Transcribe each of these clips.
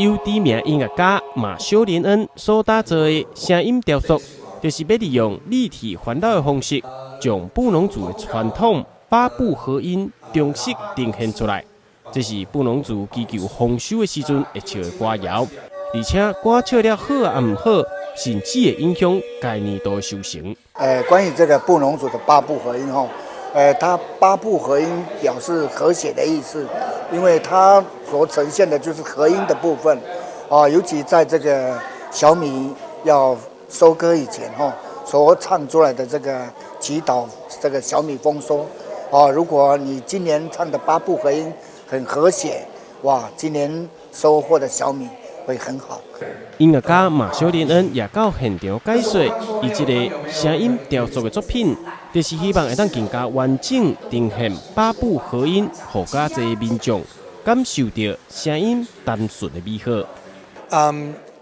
由知名音乐家马修·连恩所打造的声音雕塑，就是要利用立体环绕的方式，将布农族的传统八部合音中式呈现出来。这是布农族祈求丰收的时阵会唱的歌谣，而且歌唱了好啊唔好，甚至会影响该年度的收成。关于这个布农族的八部合音吼，它八部合音表示和谐的意思，因为它所呈现的就是合音的部分啊，尤其在这个小米要收割以前吼，所唱出来的这个祈祷这个小米丰收啊，如果你今年唱的八部合音很和谐，哇，今年收获的小米会很好。音乐家马修·连恩也到现场解说，伊这个声音雕塑的作品，就是希望会当更加完整呈现八部合音，让较侪民众感受到声音单纯的美好。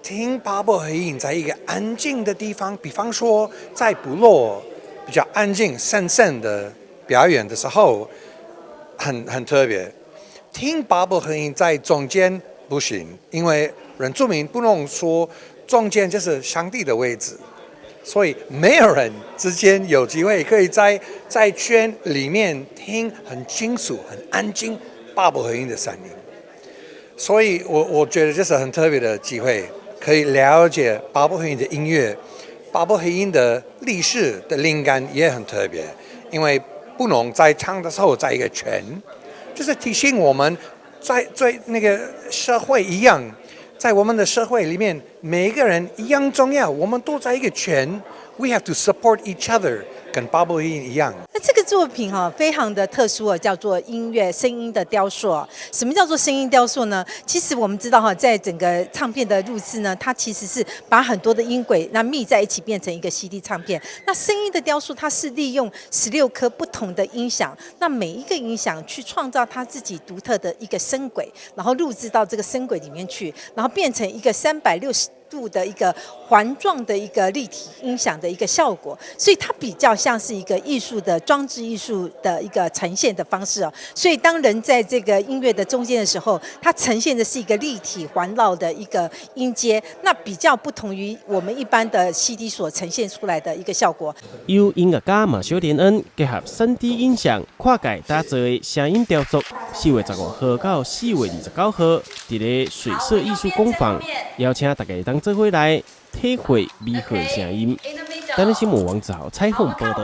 听八部合音在一个安静的地方，比方说在部落比较安静、深深的表演的时候，很特别。听八部合音在中间不行，因为原住民不能说中间就是上帝的位置，所以没有人之间有机会可以在圈里面听很清楚、很安静八部合音的声音。所以我觉得这是很特别的机会，可以了解八部合音的音乐，八部合音的历史的灵感也很特别，因为布农在唱的时候在一个圈。就是提醒我们在那个社会一样，在我们的社会里面，每一个人一样重要，我们都在一个圈 ，we have to support each other， 跟八部合音一样。那这个作品非常的特殊叫做声音的雕塑。什么叫做声音雕塑呢？其实我们知道在整个唱片的录制呢，它其实是把很多的音轨密在一起变成一个 CD 唱片。那声音的雕塑，它是利用16颗不同的音响，那每一个音响去创造它自己独特的一个声轨，然后录制到这个声轨里面去，然后变成一个360度的一个环状的一个立体音响的一个效果，所以它比较像是一个艺术的装置艺术的一个呈现的方式所以当人在这个音乐的中间的时候，它呈现的是一个立体环绕的一个音阶，那比较不同于我们一般的 CD 所呈现出来的一个效果。由音乐家马修·连恩结合 3D 音响跨界打造的声音雕塑，4月15号到4月29号，伫咧水色艺术工坊，邀请大家当做伙来体会美好的声音。台湾新闻王子豪采访报道。